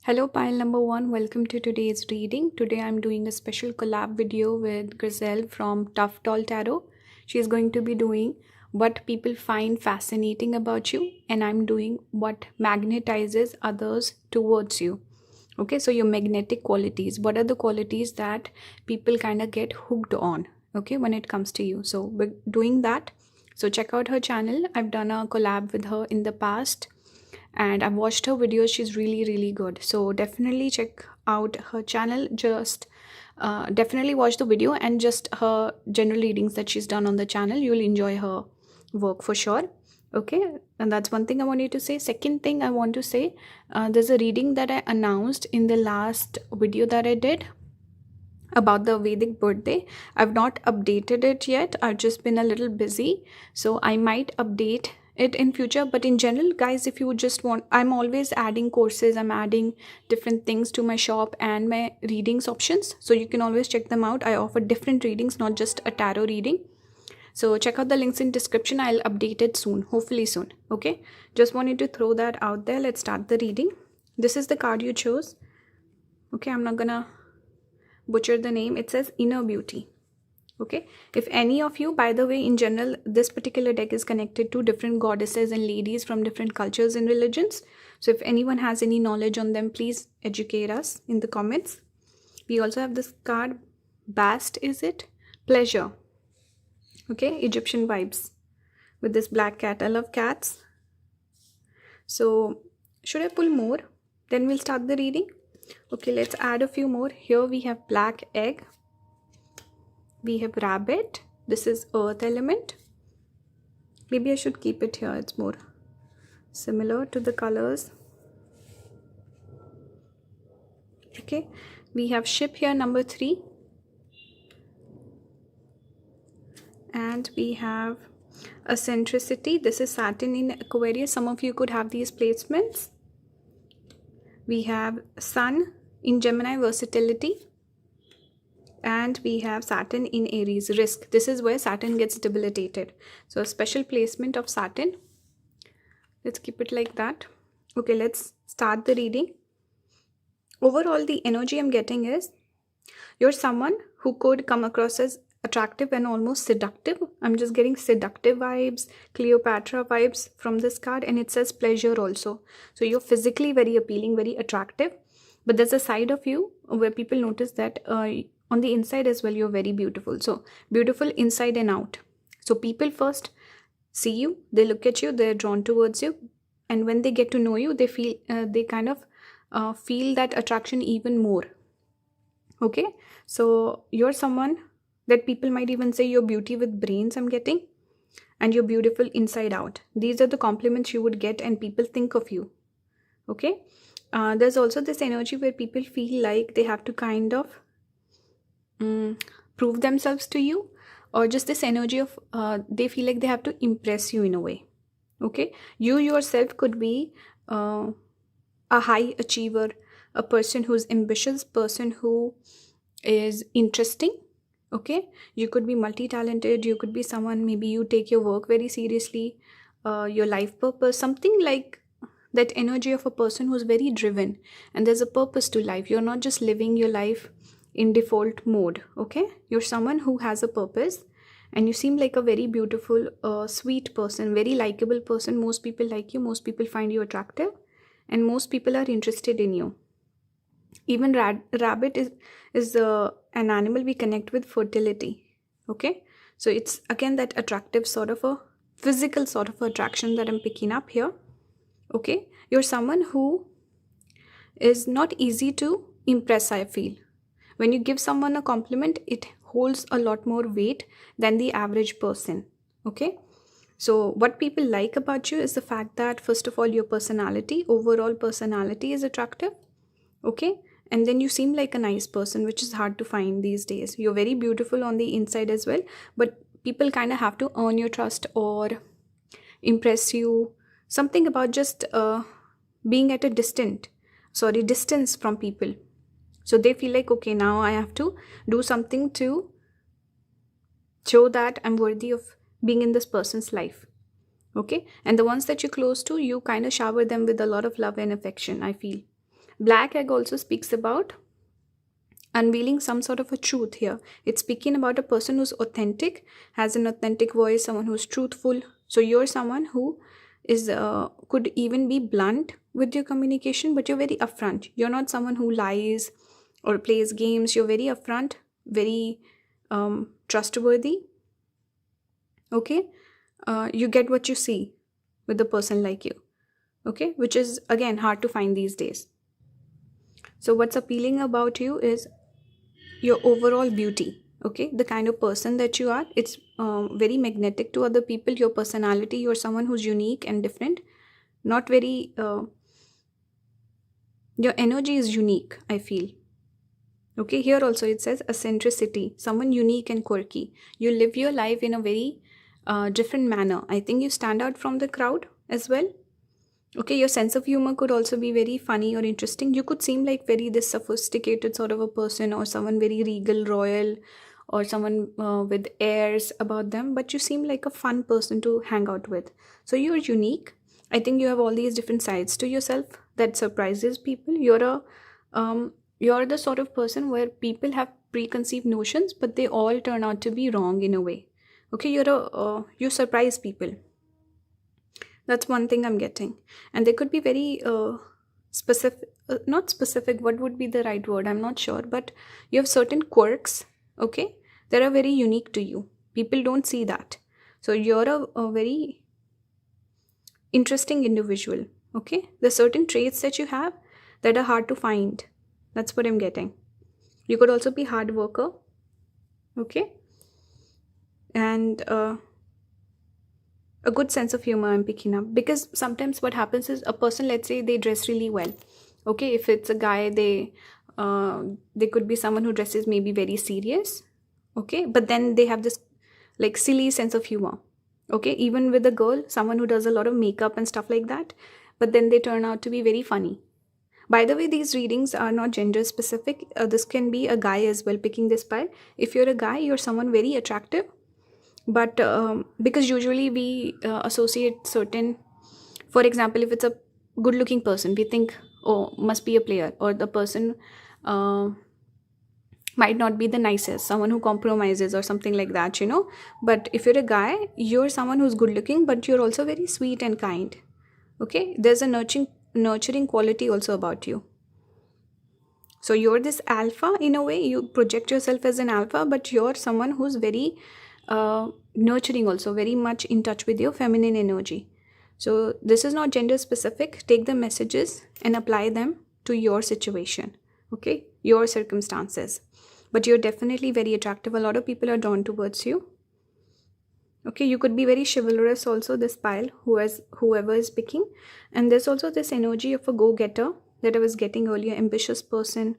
Hello pile number 1, welcome to today's reading. Today I'm doing a special collab video with Grizel from Toughdolltarot. She is going to be doing what people find fascinating about you, and I'm doing what magnetizes others towards you. Okay, so your magnetic qualities. What are the qualities that people kind of get hooked on, okay, when it comes to you? So we're doing that. So check out her channel. I've done a collab with her in the past and I've watched her videos. She's really good, so definitely check out her channel. Just definitely watch the video and just her general readings that she's done on the channel. You'll enjoy her work for sure. Okay, and that's one thing I want you to say. Second thing I want to say, there's a reading that I announced in the last video that I did about the Vedic birthday. I've not updated it yet. I've just been a little busy, so I might update it in future. But in general, guys, if you just want, I'm always adding courses, I'm adding different things to my shop and my readings options, so you can always check them out. I offer different readings, not just a tarot reading. So check out the links in description. I'll update it soon, hopefully soon. Okay, just wanted to throw that out there. Let's start the reading. This is the card you chose. Okay, I'm not gonna butcher the name. It says Inner Beauty. Okay, if any of you, by the way, in general, this particular deck is connected to different goddesses and ladies from different cultures and religions. So if anyone has any knowledge on them, please educate us in the comments. We also have this card, Bast, is it? Pleasure. Okay, Egyptian vibes with this black cat. I love cats. So should I pull more? Then we'll start the reading. Okay, let's add a few more. Here we have black egg. We have rabbit. This is earth element. Maybe I should keep it here. It's more similar to the colors. Okay, we have ship here, number 3. And we have eccentricity. This is Saturn in Aquarius. Some of you could have these placements. We have Sun in Gemini, versatility. And we have Saturn in Aries, risk. This is where Saturn gets debilitated. So a special placement of Saturn. Let's keep it like that. Okay, let's start the reading. Overall, the energy I'm getting is you're someone who could come across as attractive and almost seductive. I'm just getting seductive vibes, Cleopatra vibes from this card, and it says pleasure also. So you're physically very appealing, very attractive, but there's a side of you where people notice that on the inside as well, you're very beautiful. So beautiful inside and out. So people first see you, they look at you, they're drawn towards you, and when they get to know you, they feel they kind of feel that attraction even more. Okay, so you're someone that people might even say you're beauty with brains, I'm getting, and you're beautiful inside out. These are the compliments you would get, and people think of you. Okay, there's also this energy where people feel like they have to kind of prove themselves to you, or just this energy of they feel like they have to impress you in a way. Okay, you yourself could be a high achiever, a person who's ambitious, person who is interesting. Okay, you could be multi-talented. You could be someone, maybe you take your work very seriously, your life purpose, something like that energy of a person who's very driven, and there's a purpose to life. You're not just living your life in default mode. Okay, you're someone who has a purpose, and you seem like a very beautiful, sweet person, very likable person. Most people like you, most people find you attractive, and most people are interested in you. Even rabbit is an animal we connect with fertility. Okay, so it's again that attractive sort of a physical sort of attraction that I'm picking up here. Okay, you're someone who is not easy to impress, I feel. When you give someone a compliment, it holds a lot more weight than the average person. Okay, so what people like about you is the fact that, first of all, your personality, overall personality is attractive. Okay, and then you seem like a nice person, which is hard to find these days. You're very beautiful on the inside as well, but people kind of have to earn your trust or impress you. Something about just being at a distance from people. So they feel like, okay, now I have to do something to show that I'm worthy of being in this person's life. Okay, and the ones that you're close to, you kind of shower them with a lot of love and affection, I feel. Black egg also speaks about unveiling some sort of a truth here. It's speaking about a person who's authentic, has an authentic voice, someone who's truthful. So you're someone who is could even be blunt with your communication, but you're very upfront. You're not someone who lies or plays games. You're very upfront, very trustworthy. Okay, you get what you see with a person like you. Okay, which is again hard to find these days. So what's appealing about you is your overall beauty. Okay, the kind of person that you are, it's very magnetic to other people. Your personality, you're someone who's unique and different, not very your energy is unique, I feel. Okay, here also it says eccentricity, someone unique and quirky. You live your life in a very different manner. I think you stand out from the crowd as well. Okay, your sense of humor could also be very funny or interesting. You could seem like very this sophisticated sort of a person, or someone very regal, royal, or someone with airs about them, but you seem like a fun person to hang out with. So you're unique. I think you have all these different sides to yourself that surprises people. You're the sort of person where people have preconceived notions, but they all turn out to be wrong in a way. Okay, you surprise people. That's one thing I'm getting. And they could be very specific, not specific, what would be the right word? I'm not sure. But you have certain quirks, okay, that are very unique to you. People don't see that. So you're a very interesting individual, okay? There's certain traits that you have that are hard to find. That's what I'm getting. You could also be hard worker, okay? And a good sense of humor I'm picking up, because sometimes what happens is a person, let's say they dress really well. Okay, if it's a guy, they could be someone who dresses maybe very serious. Okay, but then they have this like silly sense of humor. Okay, even with a girl, someone who does a lot of makeup and stuff like that, but then they turn out to be very funny. By the way, these readings are not gender specific. This can be a guy as well picking this pile. If you're a guy, you're someone very attractive, but because usually we associate certain, for example, if it's a good looking person, we think, oh, must be a player, or the person might not be the nicest, someone who compromises or something like that, but if you're a guy, you're someone who's good looking, but you're also very sweet and kind. Okay, there's a nurturing quality also about you. So you're this alpha in a way. You project yourself as an alpha, but you're someone who's very nurturing, also very much in touch with your feminine energy. So this is not gender specific. Take the messages and apply them to your situation, okay, your circumstances. But you're definitely very attractive. A lot of people are drawn towards you. Okay, you could be very chivalrous also, this pile, whoever is picking. And there's also this energy of a go-getter that I was getting earlier, ambitious person.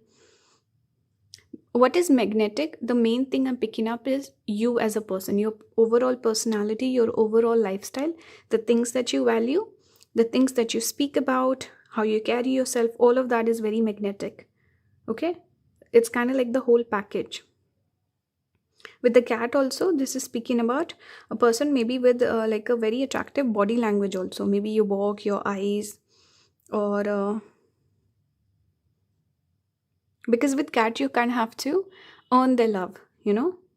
What is magnetic? The main thing I'm picking up is you as a person, your overall personality, your overall lifestyle, the things that you value, the things that you speak about, how you carry yourself, all of that is very magnetic. Okay, it's kind of like the whole package. With the cat also, this is speaking about a person maybe with like a very attractive body language also. Maybe you walk, your eyes, or because with cat you kind of have to earn their love,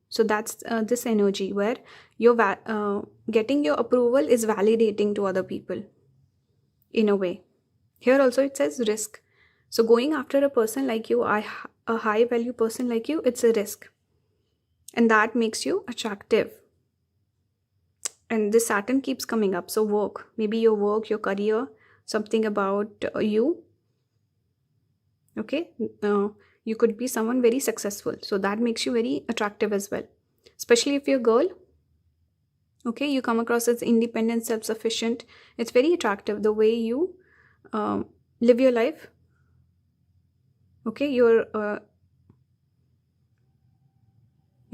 so that's this energy where you're getting your approval is validating to other people in a way. Here also it says risk. So going after a person like you, a high value person like you, it's a risk, and that makes you attractive. And this Saturn keeps coming up. So work, maybe your work, your career, something about you. Okay, you could be someone very successful, so that makes you very attractive as well, especially if you're a girl. Okay, you come across as independent, self-sufficient. It's very attractive the way you live your life. Okay, you're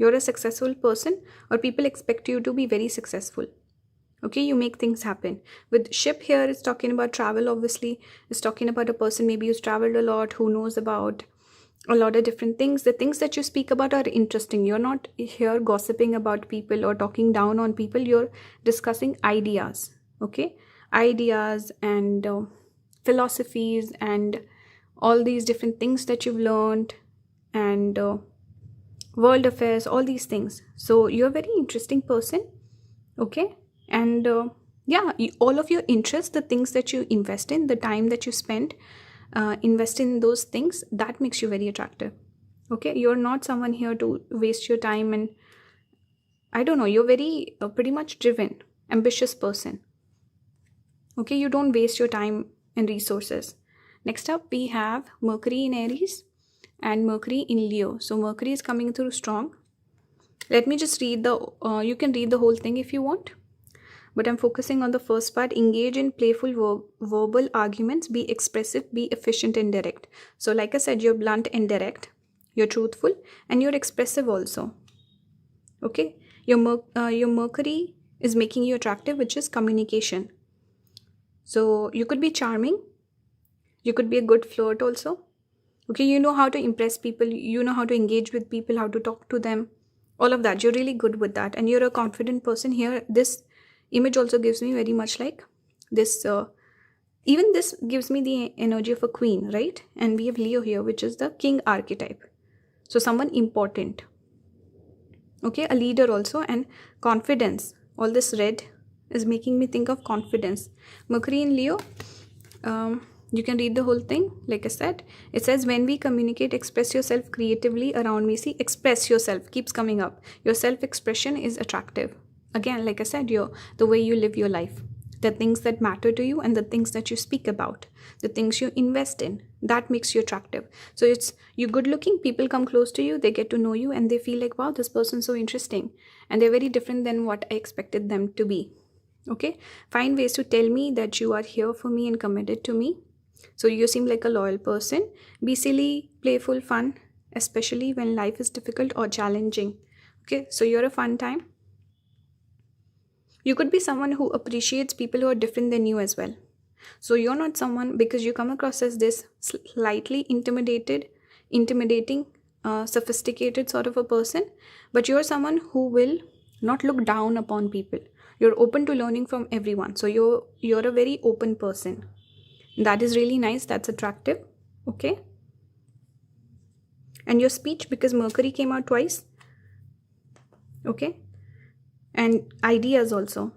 a successful person, or people expect you to be very successful. Okay, you make things happen. With ship here, it's talking about travel, obviously. It's talking about a person maybe who's traveled a lot, who knows about a lot of different things. The things that you speak about are interesting. You're not here gossiping about people or talking down on people. You're discussing ideas, okay? Ideas and philosophies and all these different things that you've learned, and world affairs, all these things. So you're a very interesting person. Okay. And yeah, all of your interests, the things that you invest in, the time that you spend invest in those things, that makes you very attractive. Okay. You're not someone here to waste your time, and I don't know, you're very pretty much driven, ambitious person. Okay. You don't waste your time and resources. Next up, we have Mercury in Aries and Mercury in Leo. So Mercury is coming through strong. Let me just read you can read the whole thing if you want, but I'm focusing on the first part. Engage in playful verbal arguments, be expressive, be efficient and direct. So like I said, you're blunt and direct, you're truthful, and you're expressive also. Okay. Your Mercury is making you attractive, which is communication. So you could be charming, you could be a good flirt also. Okay, you know how to impress people, you know how to engage with people, how to talk to them, all of that. You're really good with that, and you're a confident person. Here, this image also gives me very much like this. Even this gives me the energy of a queen, right? And we have Leo here, which is the king archetype. So someone important. Okay, a leader also, and confidence. All this red is making me think of confidence. Mercury in Leo. You can read the whole thing. Like I said, it says, when we communicate, express yourself creatively around me. See, express yourself keeps coming up. Your self-expression is attractive. Again, like I said, the way you live your life, the things that matter to you, and the things that you speak about, the things you invest in, that makes you attractive. So it's, you're good looking, people come close to you, they get to know you, and they feel like, wow, this person's so interesting, and they're very different than what I expected them to be. Okay, find ways to tell me that you are here for me and committed to me. So you seem like a loyal person. Be silly, playful, fun, especially when life is difficult or challenging. Okay, so you're a fun time. You could be someone who appreciates people who are different than you as well. So you're not someone, because you come across as this slightly intimidating, sophisticated sort of a person, but you're someone who will not look down upon people. You're open to learning from everyone. So you're a very open person. That is really nice. That's attractive. Okay. And your speech, because Mercury came out twice. Okay. And ideas also.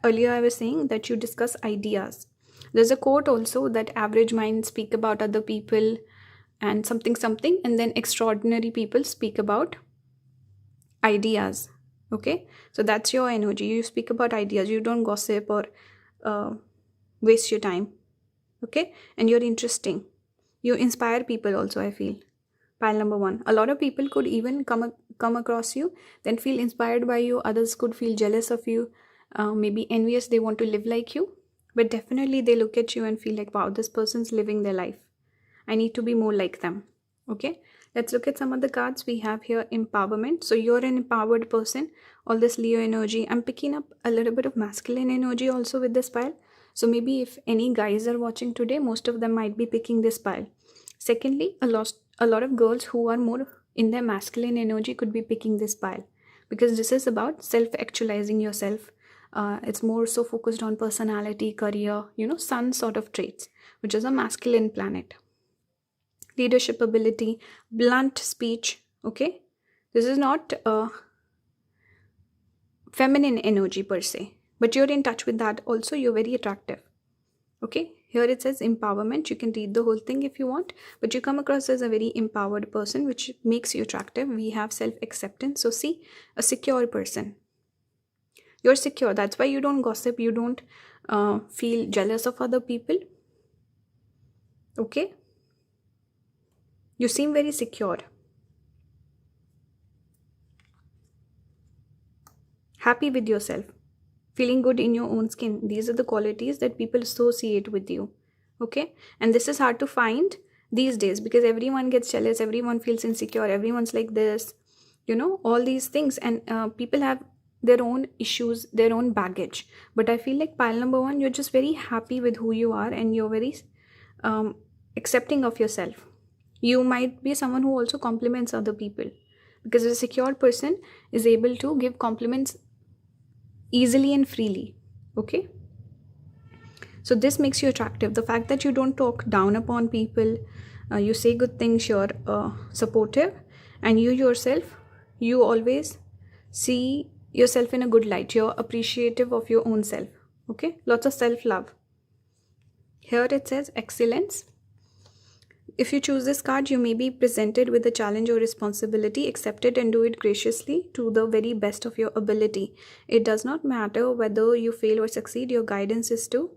Earlier I was saying that you discuss ideas. There's a quote also that average minds speak about other people and something, and then extraordinary people speak about ideas. Okay. So that's your energy. You speak about ideas. You don't gossip or waste your time. Okay, and you're interesting. You inspire people also, I feel. Pile number 1. A lot of people could even come across you, then feel inspired by you. Others could feel jealous of you, maybe envious. They want to live like you, but definitely they look at you and feel like, wow, this person's living their life. I need to be more like them. Okay, let's look at some of the cards we have here. Empowerment. So you're an empowered person. All this Leo energy. I'm picking up a little bit of masculine energy also with this pile. So maybe if any guys are watching today, most of them might be picking this pile. Secondly, a lot of girls who are more in their masculine energy could be picking this pile, because this is about self-actualizing yourself. It's more so focused on personality, career, sun sort of traits, which is a masculine planet. Leadership ability, blunt speech. Okay, this is not feminine energy per se, but you're in touch with that also. You're very attractive. Okay, here it says empowerment. You can read the whole thing if you want, but you come across as a very empowered person, which makes you attractive. We have self-acceptance. So see, a secure person. You're secure. That's why you don't gossip. You don't feel jealous of other people. Okay, you seem very secure. Happy with yourself. Feeling good in your own skin. These are the qualities that people associate with you. Okay, and this is hard to find these days, because everyone gets jealous, everyone feels insecure, everyone's like this, all these things, and people have their own issues, their own baggage. But I feel like pile number 1, you're just very happy with who you are, and you're very accepting of yourself. You might be someone who also compliments other people, because a secure person is able to give compliments easily and freely. Okay, so this makes you attractive. The fact that you don't talk down upon people, You say good things, you're supportive, and you yourself, you always see yourself in a good light. You're appreciative of your own self. Okay, lots of self-love. Here it says excellence. If you choose this card, you may be presented with a challenge or responsibility. Accept it and do it graciously to the very best of your ability. It does not matter whether you fail or succeed. Your guidance is to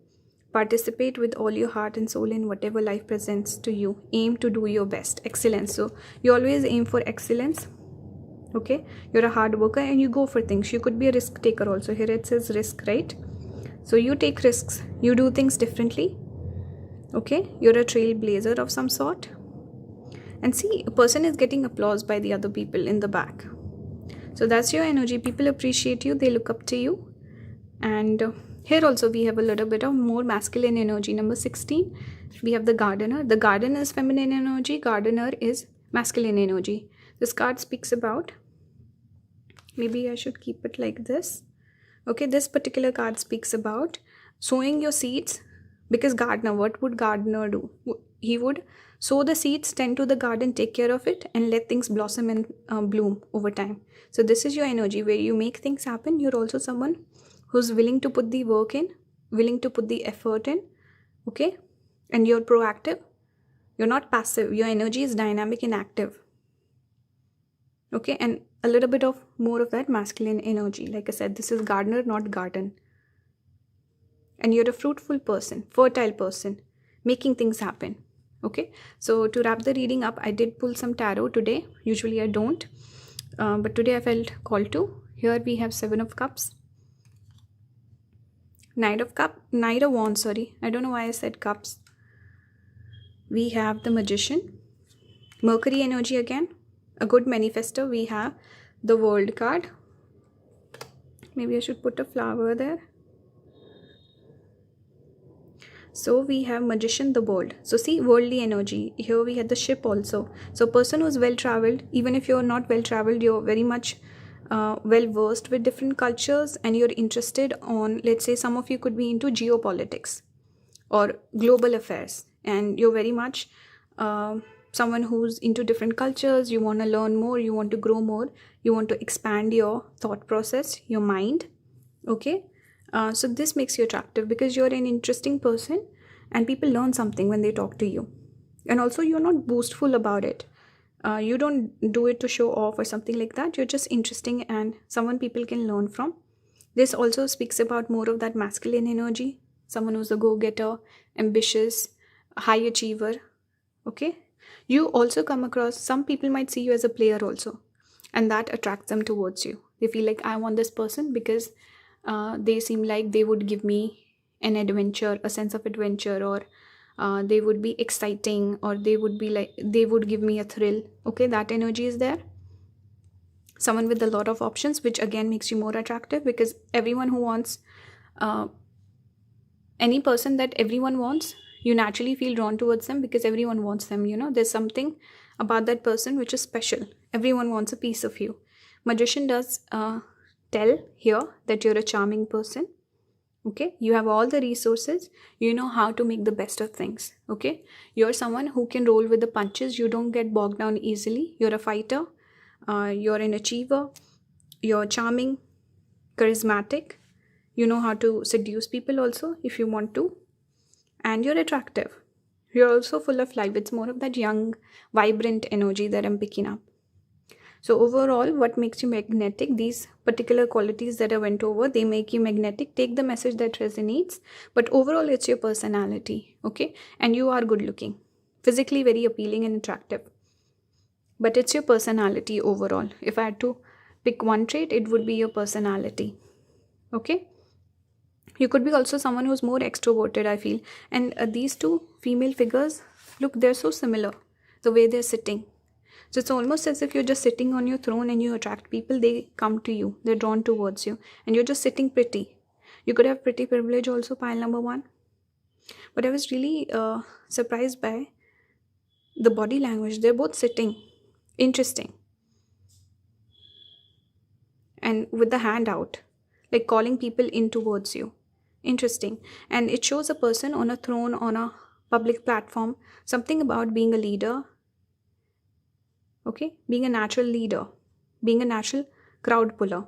participate with all your heart and soul in whatever life presents to you. Aim to do your best. Excellence. So you always aim for excellence. Okay, you're a hard worker and you go for things. You could be a risk taker also. Here it says risk, right? So you take risks, you do things differently. Okay, you're a trailblazer of some sort. And see, a person is getting applause by the other people in the back. So that's your energy. People appreciate you, they look up to you. And here also we have a little bit of more masculine energy. Number 16, we have the gardener. The gardener is feminine energy, gardener is masculine energy. This card speaks about, maybe I should keep it like this. Okay, this particular card speaks about sowing your seeds. Because gardener, what would gardener do? He would sow the seeds, tend to the garden, take care of it, and let things blossom and bloom over time. So this is your energy where you make things happen. You're also someone who's willing to put the work in, willing to put the effort in. Okay, and you're proactive. You're not passive. Your energy is dynamic and active. Okay, and a little bit of more of that masculine energy. Like I said, this is gardener, not garden. And you're a fruitful person, fertile person, making things happen. Okay, so to wrap the reading up, I did pull some tarot today. Usually I don't, but today I felt called to. Here we have 7 of Cups, Knight of Wands, sorry, I don't know why I said Cups. We have the Magician, Mercury energy again, a good manifestor. We have the World card. Maybe I should put a flower there. So we have Magician, the bold. So see, worldly energy. Here we had the Ship also. So person who's well traveled, even if you're not well traveled, you're very much well versed with different cultures, and you're interested on, let's say some of you could be into geopolitics or global affairs, and you're very much someone who's into different cultures. You want to learn more, you want to grow more, you want to expand your thought process, your mind. Okay, so this makes you attractive because you're an interesting person and people learn something when they talk to you. And also you're not boastful about it. You don't do it to show off or something like that. You're just interesting and someone people can learn from. This also speaks about more of that masculine energy. Someone who's a go-getter, ambitious, high achiever. Okay, you also come across, some people might see you as a player also, and that attracts them towards you. They feel like, I want this person because they seem like they would give me an adventure, a sense of adventure, or they would be exciting, or they would be like, they would give me a thrill. Okay, that energy is there. Someone with a lot of options, which again makes you more attractive, because everyone who wants any person that everyone wants, you naturally feel drawn towards them because everyone wants them. You know, there's something about that person which is special. Everyone wants a piece of you. Magician does tell here that you're a charming person. Okay, you have all the resources, you know how to make the best of things. Okay, you're someone who can roll with the punches. You don't get bogged down easily. You're a fighter, you're an achiever, you're charming, charismatic, you know how to seduce people also if you want to, and you're attractive. You're also full of life. It's more of that young, vibrant energy that I'm picking up. So overall, what makes you magnetic? These particular qualities that I went over, they make you magnetic. Take the message that resonates. But overall, it's your personality. Okay, and you are good looking, physically very appealing and attractive. But it's your personality overall. If I had to pick one trait, it would be your personality. Okay, you could be also someone who's more extroverted, I feel. And these two female figures, look, they're so similar, the way they're sitting. So it's almost as if you're just sitting on your throne and you attract people. They come to you, they're drawn towards you, and you're just sitting pretty. You could have pretty privilege also, pile number 1. But I was really surprised by the body language. They're both sitting, interesting, and with the hand out, like calling people in towards you. Interesting. And it shows a person on a throne, on a public platform, something about being a leader. Okay, being a natural leader, being a natural crowd puller.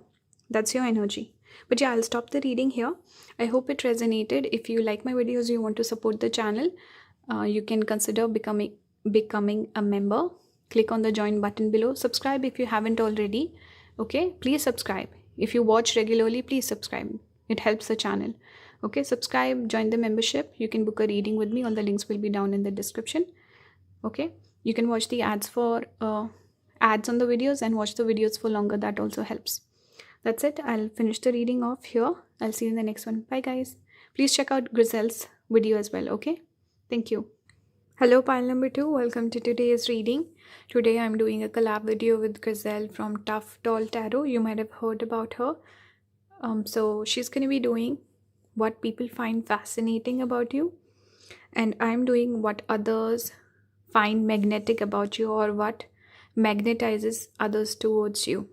That's your energy. But yeah, I'll stop the reading here. I hope it resonated. If you like my videos, you want to support the channel, you can consider becoming a member. Click on the join button below. Subscribe if you haven't already. Okay, please subscribe. If you watch regularly, please subscribe. It helps the channel. Okay, subscribe, join the membership. You can book a reading with me. All the links will be down in the description. Okay, you can watch the ads for ads on the videos and watch the videos for longer. That also helps. That's it. I'll finish the reading off here. I'll see you in the next one. Bye guys. Please check out Grisel's video as well. Okay, thank you. Hello pile number 2, welcome to today's reading. Today I'm doing a collab video with Grisel from Toughdolltarot. You might have heard about her. So she's going to be doing what people find fascinating about you, and I'm doing what others find magnetic about you, or what magnetizes others towards you.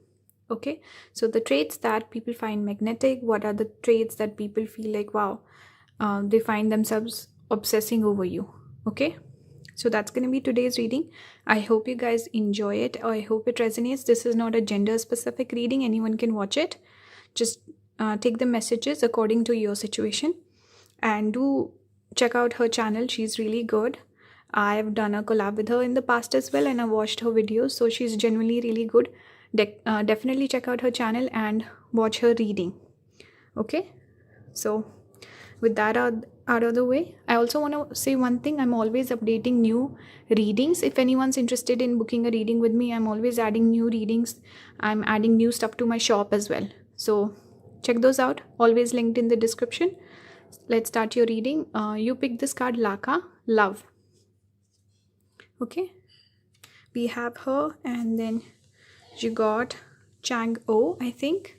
Okay, so the traits that people find magnetic, what are the traits that people feel like, wow, they find themselves obsessing over you. Okay, so that's going to be today's reading. I hope you guys enjoy it, or I hope it resonates. This is not a gender specific reading. Anyone can watch it. Just take the messages according to your situation, and do check out her channel. She's really good. I've done a collab with her in the past as well, and I watched her videos, so she's genuinely really good. Definitely check out her channel and watch her reading. Okay, so with that out of the way, I also want to say one thing. I'm always updating new readings. If anyone's interested in booking a reading with me, I'm always adding new readings. I'm adding new stuff to my shop as well, so check those out. Always linked in the description. Let's start your reading. You pick this card, Laka, love. Okay, we have her, and then you got Chang-O, I think,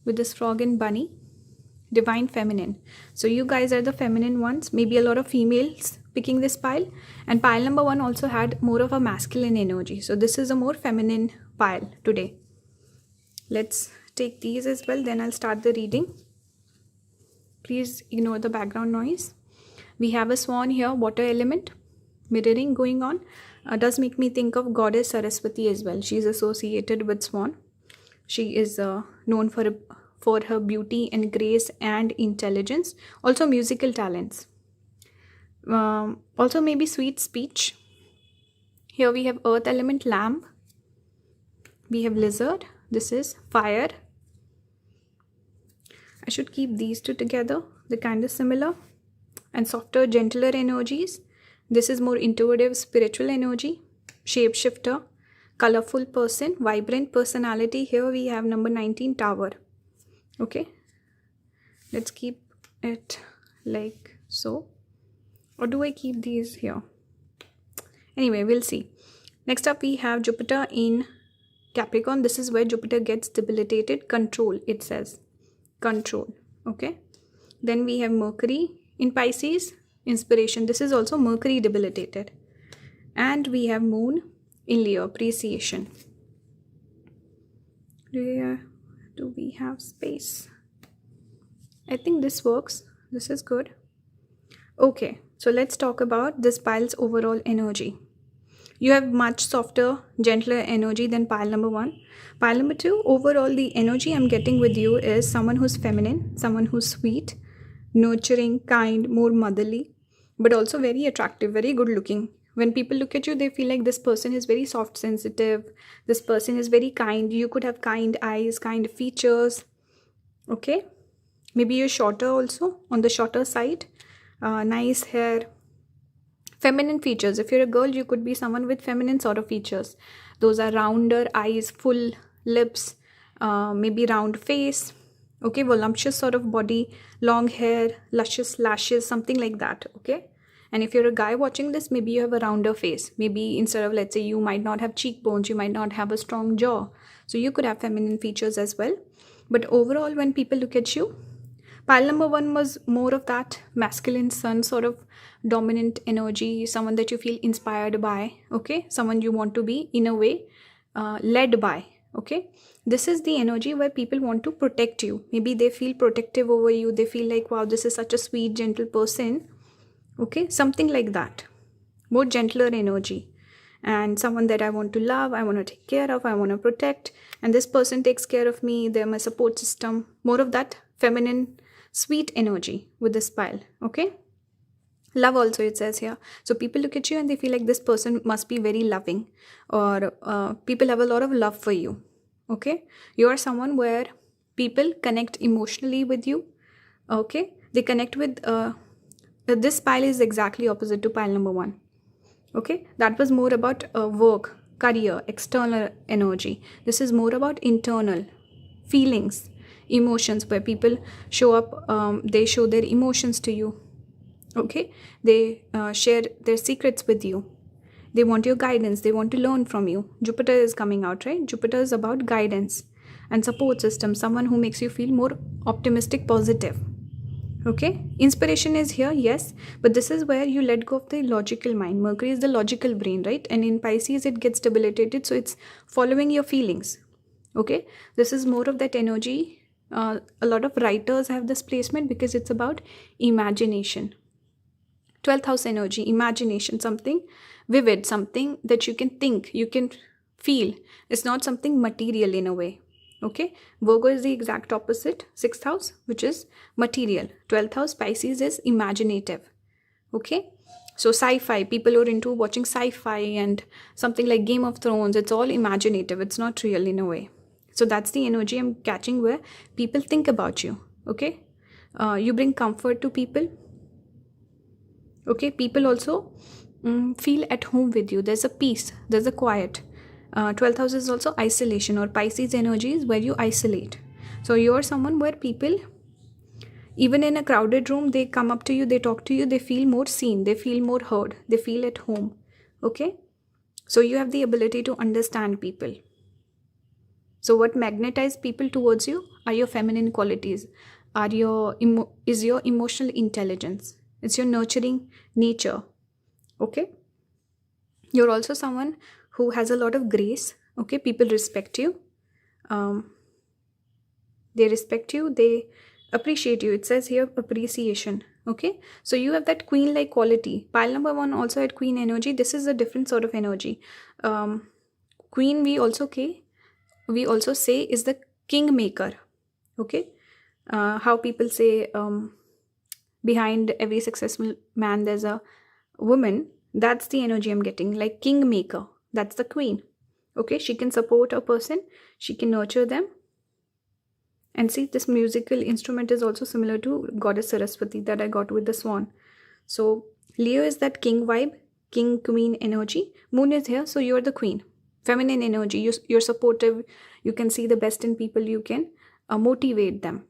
with this frog and bunny. Divine feminine. So you guys are the feminine ones. Maybe a lot of females picking this pile. And pile number 1 also had more of a masculine energy. So this is a more feminine pile today. Let's take these as well. Then I'll start the reading. Please ignore the background noise. We have a swan here, water element. Mirroring going on. Does make me think of goddess Saraswati as well. She's associated with swan. She is known for her beauty and grace and intelligence. Also musical talents. Also maybe sweet speech. Here we have earth element, lamb. We have lizard. This is fire. I should keep these two together. They're kind of similar. And softer, gentler energies. This is more intuitive, spiritual energy. Shapeshifter. Colorful person. Vibrant personality. Here we have number 19, tower. Okay, let's keep it like so, or do I keep these here? Anyway, we'll see. Next up we have Jupiter in Capricorn. This is where Jupiter gets debilitated. Control, it says. Control. Okay, then we have Mercury in Pisces. Inspiration. This is also Mercury debilitated. And we have Moon in Leo. Appreciation. Do we have space? I think this works. This is good. Okay, so let's talk about this pile's overall energy. You have much softer, gentler energy than pile number 1. Pile number 2, overall the energy I'm getting with you is someone who's feminine, someone who's sweet, nurturing, kind, more motherly, but also very attractive, very good looking. When people look at you, they feel like this person is very soft, sensitive. This person is very kind. You could have kind eyes, kind features. Okay. Maybe you're shorter also, on the shorter side. Nice hair. Feminine features. If you're a girl, you could be someone with feminine sort of features. Those are rounder eyes, full lips, maybe round face. Okay. Voluptuous sort of body, long hair, luscious lashes, something like that. Okay. And if you're a guy watching this, maybe you have a rounder face. Maybe instead of, let's say, you might not have cheekbones, you might not have a strong jaw. So you could have feminine features as well. But overall, when people look at you, pile number 1 was more of that masculine sun sort of dominant energy, someone that you feel inspired by, okay? Someone you want to be, in a way, led by, okay? This is the energy where people want to protect you. Maybe they feel protective over you. They feel like, wow, this is such a sweet, gentle person. Okay, something like that. More gentler energy. And someone that I want to love, I want to take care of, I want to protect, and this person takes care of me, they're my support system. More of that feminine, sweet energy with this pile. Okay, love also it says here. So people look at you and they feel like this person must be very loving, or people have a lot of love for you. Okay, you are someone where people connect emotionally with you. Okay, they connect with this pile is exactly opposite to pile number 1. Okay, that was more about work, career, external energy. This is more about internal feelings, emotions, where people show up, they show their emotions to you. Okay, they share their secrets with you. They want your guidance, they want to learn from you. Jupiter is coming out, right? Jupiter is about guidance and support system, someone who makes you feel more optimistic, positive. Okay, inspiration is here, yes, but this is where you let go of the logical mind. Mercury is the logical brain, right? And in Pisces it gets debilitated, so it's following your feelings. Okay, this is more of that energy. A lot of writers have this placement because it's about imagination. 12th house energy, imagination, something vivid, something that you can think, you can feel. It's not something material in a way. Okay, Virgo is the exact opposite, 6th house, which is material. 12th house, Pisces, is imaginative. Okay, so sci-fi, people who are into watching sci-fi and something like Game of Thrones, it's all imaginative, it's not real in a way. So that's the energy I'm catching, where people think about you. Okay, you bring comfort to people. Okay, people also feel at home with you. There's a peace, there's a quiet. 12th house is also isolation, or Pisces energy is where you isolate. So you're someone where people, even in a crowded room, they come up to you, they talk to you, they feel more seen, they feel more heard, they feel at home. Okay, so you have the ability to understand people. So what magnetizes people towards you are your feminine qualities, are your is your emotional intelligence, it's your nurturing nature. Okay, you're also someone who has a lot of grace. Okay, people respect you. um, they respect you, they appreciate you. It says here appreciation. Okay, so you have that queen like quality. Pile number 1 also had queen energy. This is a different sort of energy. Queen, we also say is the king maker. Okay, how people say, behind every successful man there's a woman. That's the energy I'm getting, like king maker. That's the queen. Okay, she can support a person, she can nurture them. And see, this musical instrument is also similar to goddess Saraswati that I got with the swan. So Leo is that king vibe, king queen energy. Moon is here, so you're the queen, feminine energy. You're supportive, you can see the best in people, you can motivate them.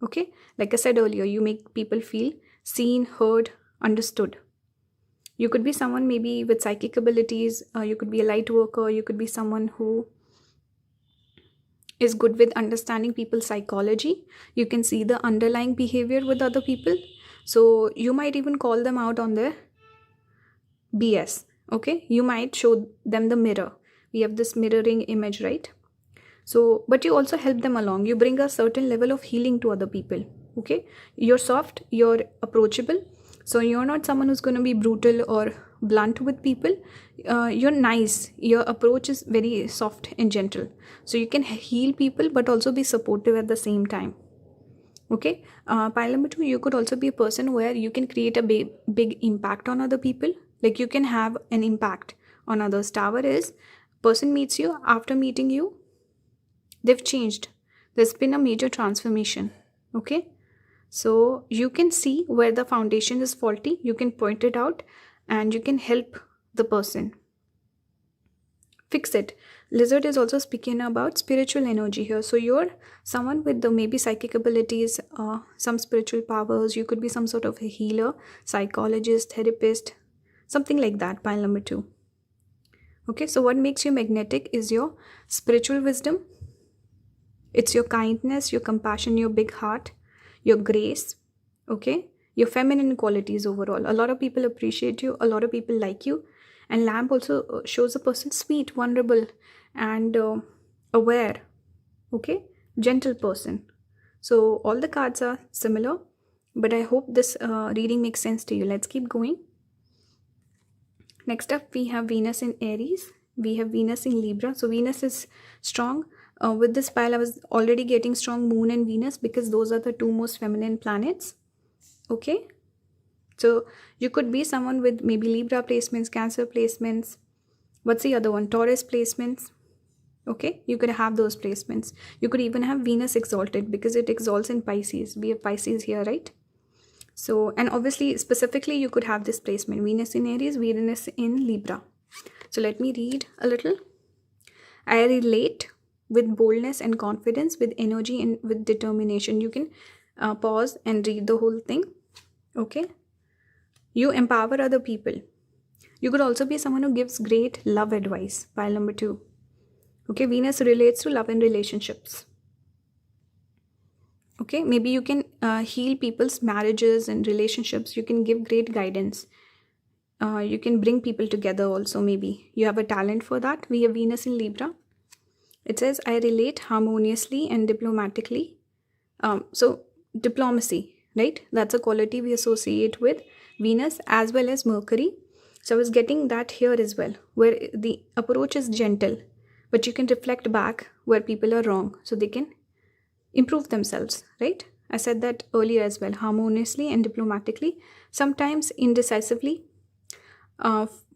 Okay, like I said earlier, you make people feel seen, heard, understood. You could be someone maybe with psychic abilities, you could be a light worker, you could be someone who is good with understanding people's psychology. You can see the underlying behavior with other people, so you might even call them out on their BS. Okay, you might show them the mirror. We have this mirroring image, right? So but you also help them along, you bring a certain level of healing to other people. Okay, you're soft, you're approachable, so you're not someone who's going to be brutal or blunt with people. You're nice, your approach is very soft and gentle, so you can heal people but also be supportive at the same time. Okay, pile number 2, you could also be a person where you can create a big impact on other people. Like you can have an impact on others. Tower is, person meets you, after meeting you they've changed, there's been a major transformation. Okay, so you can see where the foundation is faulty, you can point it out and you can help the person fix it. Lizard is also speaking about spiritual energy here. So you're someone with the maybe psychic abilities, some spiritual powers. You could be some sort of a healer, psychologist, therapist, something like that. Pile number 2. Okay, so what makes you magnetic is your spiritual wisdom. It's your kindness, your compassion, your big heart, your grace. Okay, your feminine qualities overall. A lot of people appreciate you, a lot of people like you. And lamp also shows a person sweet, vulnerable, and aware. Okay, gentle person. So all the cards are similar. but I hope this reading makes sense to you. Let's keep going. Next up, we have Venus in Aries. We have Venus in Libra. So Venus is strong. With this pile, I was already getting strong Moon and Venus because those are the two most feminine planets. Okay. So you could be someone with maybe Libra placements, Cancer placements. What's the other one? Taurus placements. Okay. You could have those placements. You could even have Venus exalted because it exalts in Pisces. We have Pisces here, right? So, and obviously, specifically, you could have this placement. Venus in Aries, Venus in Libra. So let me read a little. I relate with boldness and confidence, with energy and with determination. You can pause and read the whole thing. Okay. You empower other people. You could also be someone who gives great love advice. Pile number 2. Okay. Venus relates to love and relationships. Okay, maybe you can heal people's marriages and relationships. You can give great guidance. You can bring people together also, maybe. You have a talent for that. We have Venus in Libra. It says, I relate harmoniously and diplomatically. So, diplomacy, right? That's a quality we associate with Venus as well as Mercury. So, I was getting that here as well, where the approach is gentle, but you can reflect back where people are wrong so they can improve themselves, right? I said that earlier as well, harmoniously and diplomatically, sometimes indecisively,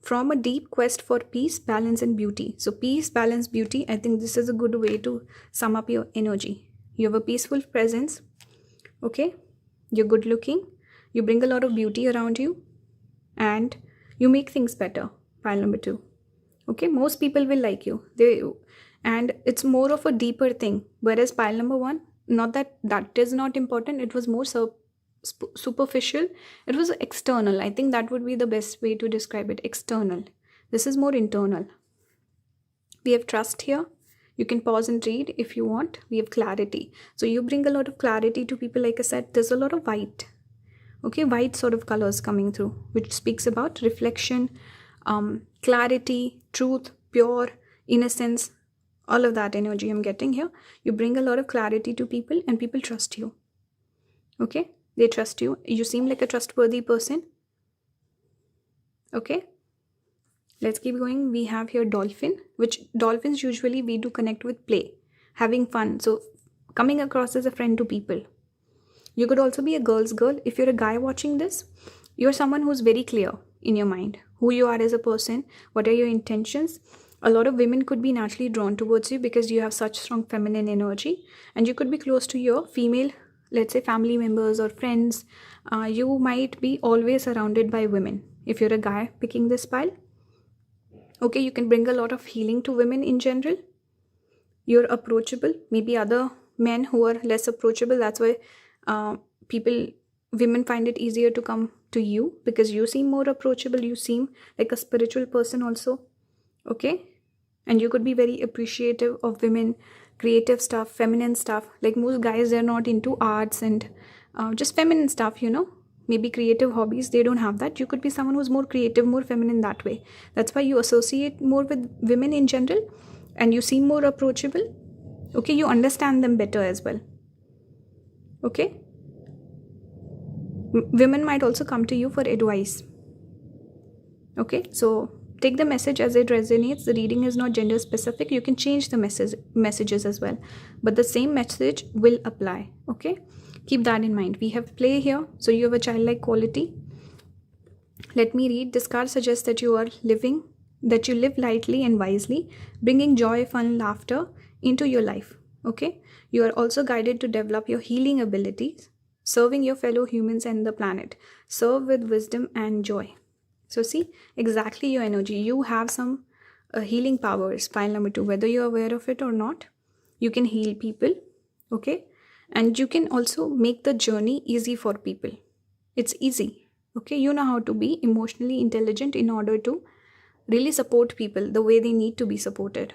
from a deep quest for peace, balance, and beauty. So, peace, balance, beauty, I think this is a good way to sum up your energy. You have a peaceful presence, okay? You're good looking, you bring a lot of beauty around you, and you make things better. Pile number 2. Okay, most people will like you. And it's more of a deeper thing. Whereas pile number 1, not that is not important, it was more superficial, it was external. I think that would be the best way to describe it. External. This is more internal. We have trust here. You can pause and read if you want. We have clarity. So you bring a lot of clarity to people. Like I said, there's a lot of white. Okay, white sort of colors coming through, which speaks about reflection, clarity, truth, pure, innocence. All of that energy I'm getting here. You bring a lot of clarity to people and people trust you. Okay? They trust you. You seem like a trustworthy person. Okay? Let's keep going. We have here dolphin, which dolphins usually we do connect with play, having fun. So coming across as a friend to people. You could also be a girl's girl. If you're a guy watching this, you're someone who's very clear in your mind. Who you are as a person. What are your intentions? A lot of women could be naturally drawn towards you because you have such strong feminine energy, and you could be close to your female, let's say family members or friends. You might be always surrounded by women. If you're a guy picking this pile, okay, you can bring a lot of healing to women in general. You're approachable. Maybe other men who are less approachable, that's why women find it easier to come to you because you seem more approachable. You seem like a spiritual person also. Okay, and you could be very appreciative of women, creative stuff, feminine stuff. Like most guys, they're not into arts and just feminine stuff, maybe creative hobbies. They don't have that. You could be someone who's more creative, more feminine that way. That's why you associate more with women in general and you seem more approachable. Okay, you understand them better as well. Okay, women might also come to you for advice. Okay, so take the message as it resonates. The reading is not gender specific. You can change the messages as well, but the same message will apply. Okay, keep that in mind. We have play here, so you have a childlike quality. Let me read. This card suggests that you live lightly and wisely, bringing joy, fun, laughter into your life. Okay, you are also guided to develop your healing abilities, serving your fellow humans and the planet. Serve with wisdom and joy. So see, exactly your energy. You have some healing powers, pile number 2, whether you're aware of it or not. You can heal people, okay? And you can also make the journey easy for people. It's easy, okay? You know how to be emotionally intelligent in order to really support people the way they need to be supported,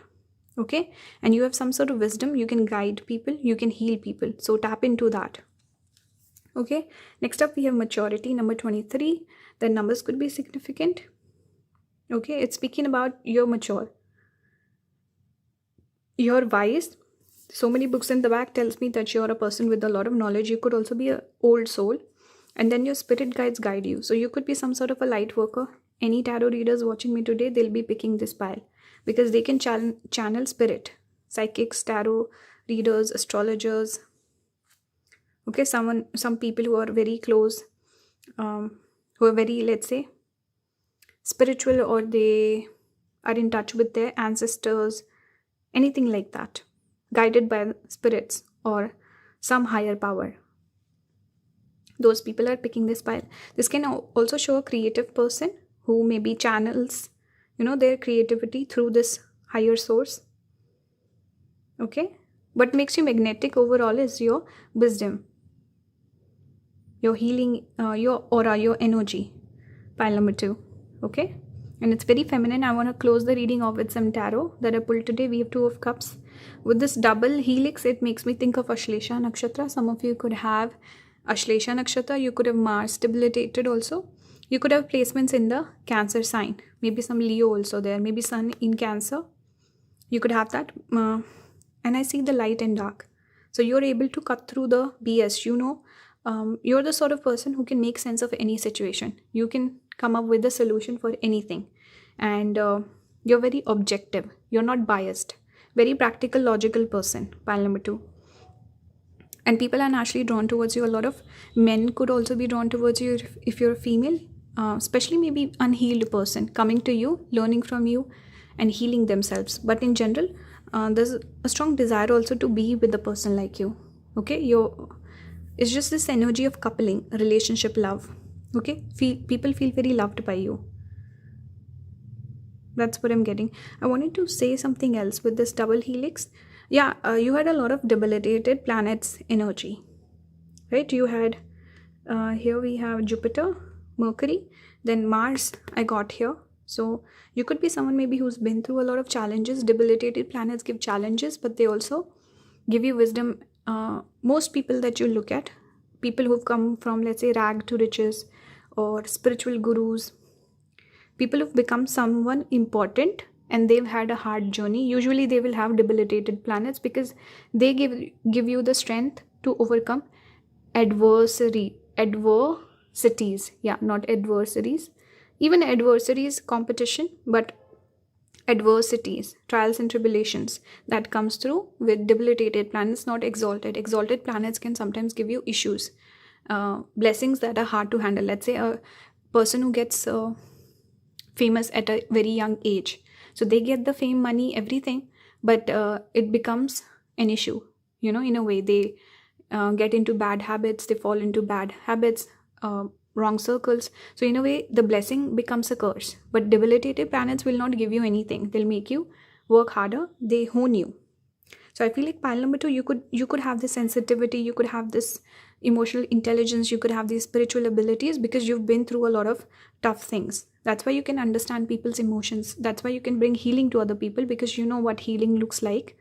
okay? And you have some sort of wisdom. You can guide people, you can heal people. So tap into that. Okay, next up we have maturity, number 23. The numbers could be significant. Okay, it's speaking about you're mature, you're wise. So many books in the back tells me that you're a person with a lot of knowledge. You could also be an old soul. and then your spirit guides guide you. So you could be some sort of a light worker. Any tarot readers watching me today, they'll be picking this pile because they can channel spirit. Psychics, tarot readers, astrologers. Okay, some people who are very close, who are very, let's say, spiritual, or they are in touch with their ancestors, anything like that, guided by spirits or some higher power. Those people are picking this pile. This can also show a creative person who maybe channels, their creativity through this higher source. Okay, what makes you magnetic overall is your wisdom, your healing, your aura, your energy. Pile number 2. Okay, and it's very feminine. I want to close the reading off with some tarot that I pulled today. We have 2 of Cups. With this double helix, it makes me think of Ashlesha Nakshatra. Some of you could have Ashlesha Nakshatra. You could have Mars debilitated also. You could have placements in the Cancer sign. Maybe some Leo also there. Maybe Sun in Cancer. You could have that. And I see the light and dark. So you're able to cut through the BS. You're the sort of person who can make sense of any situation. You can come up with a solution for anything. And you're very objective. You're not biased. Very practical, logical person. Pile number 2. And people are naturally drawn towards you. A lot of men could also be drawn towards you if you're a female. Especially maybe unhealed person coming to you, learning from you and healing themselves. But in general, there's a strong desire also to be with a person like you. Okay, it's just this energy of coupling, relationship, love. Okay, people feel very loved by you. That's what I'm getting. I wanted to say something else with this double helix. Yeah, you had a lot of debilitated planets energy, right? You had here we have Jupiter, Mercury, then Mars I got here. So you could be someone maybe who's been through a lot of challenges. Debilitated planets give challenges, but they also give you wisdom. Most people that you look at, people who've come from, let's say, rag to riches, or spiritual gurus, people who've become someone important and they've had a hard journey, usually they will have debilitated planets because they give you the strength to overcome adversities. Yeah, not adversaries. Even adversaries, competition, but adversities, trials and tribulations that comes through with debilitated planets, not exalted. Exalted planets can sometimes give you issues, blessings that are hard to handle. Let's say a person who gets famous at a very young age, so they get the fame, money, everything, but it becomes an issue. In a way, they get into bad habits, they fall into bad habits, wrong circles. So in a way, the blessing becomes a curse. But debilitated planets will not give you anything. They'll make you work harder. They hone you. So I feel like pile number 2, you could have this sensitivity, you could have this emotional intelligence, you could have these spiritual abilities because you've been through a lot of tough things. That's why you can understand people's emotions. That's why you can bring healing to other people, because you know what healing looks like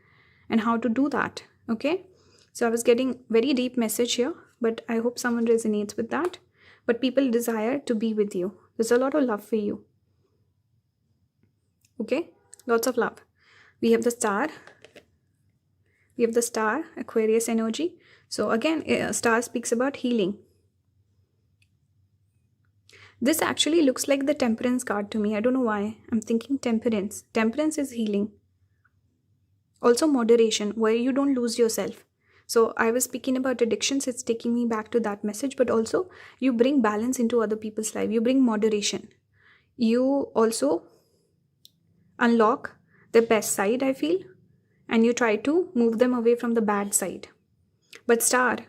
and how to do that. Okay. So I was getting very deep message here, but I hope someone resonates with that. But people desire to be with you. There's a lot of love for you. Okay, lots of love. We have the star. We have the star, Aquarius energy. So again, star speaks about healing. This actually looks like the temperance card to me. I don't know why. I'm thinking temperance. Temperance is healing. Also moderation, where you don't lose yourself. So I was speaking about addictions. It's taking me back to that message. But also you bring balance into other people's life. You bring moderation. You also unlock the best side, I feel. And you try to move them away from the bad side. But star,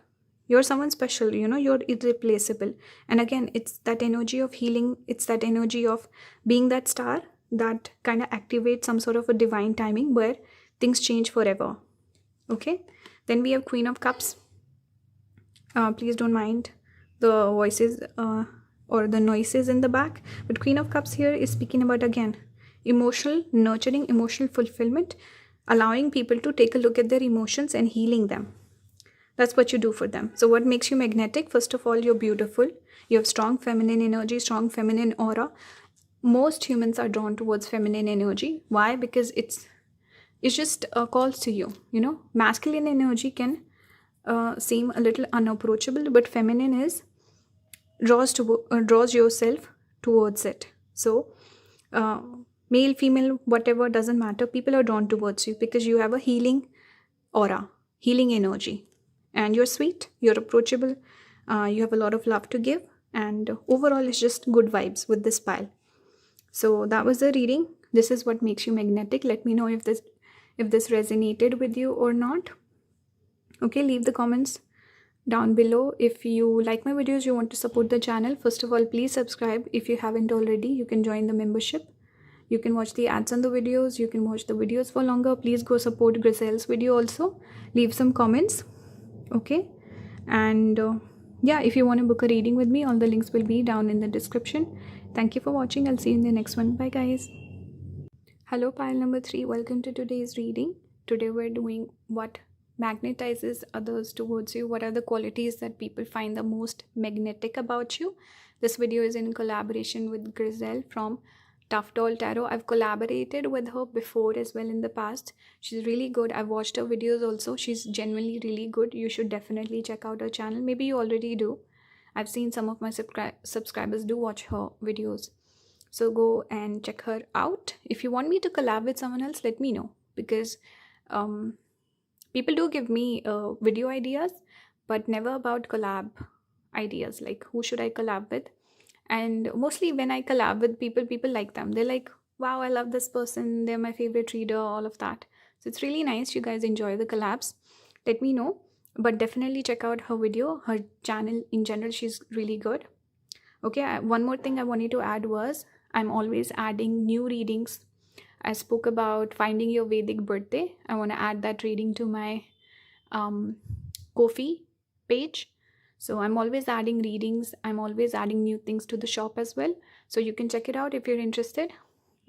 you're someone special, you're irreplaceable. And again, it's that energy of healing. It's that energy of being that star that kind of activates some sort of a divine timing where things change forever. Okay. Then we have Queen of Cups. Please don't mind the voices or the noises in the back. But Queen of Cups here is speaking about, again, emotional nurturing, emotional fulfillment, allowing people to take a look at their emotions and healing them. That's what you do for them. So what makes you magnetic? First of all, you're beautiful. You have strong feminine energy, strong feminine aura. Most humans are drawn towards feminine energy. Why? Because it's just calls to you. Masculine energy can seem a little unapproachable, but feminine is draws yourself towards it. So male, female, whatever, doesn't matter, people are drawn towards you because you have a healing aura, healing energy, and you're sweet, you're approachable, you have a lot of love to give, and overall it's just good vibes with this pile. So that was the reading. This is what makes you magnetic. Let me know if this resonated with you or not. Okay, leave the comments down below. If you like my videos, you want to support the channel, first of all, please subscribe. If you haven't already, you can join the membership. You can watch the ads on the videos. You can watch the videos for longer. Please go support Grisel's video also. Leave some comments. Okay. And yeah, if you want to book a reading with me, all the links will be down in the description. Thank you for watching. I'll see you in the next one. Bye guys. Hello pile number 3. Welcome to today's reading. Today we're doing what magnetizes others towards you. What are the qualities that people find the most magnetic about you? This video is in collaboration with Grisel from Toughdolltarot. I've collaborated with her before as well in the past. She's really good. I've watched her videos also. She's genuinely really good. You should definitely check out her channel. Maybe you already do. I've seen some of my subscribers do watch her videos. So go and check her out. If you want me to collab with someone else, let me know, because people do give me video ideas, but never about collab ideas, like who should I collab with. And mostly when I collab with people, people like them. They're like, wow, I love this person, they're my favorite reader, all of that. So it's really nice you guys enjoy the collabs. Let me know, but definitely check out her video, her channel in general. She's really good. Okay, one more thing I wanted to add was I'm always adding new readings. I spoke about finding your Vedic birthday. I want to add that reading to my Ko-fi page. So I'm always adding readings. I'm always adding new things to the shop as well. So you can check it out if you're interested.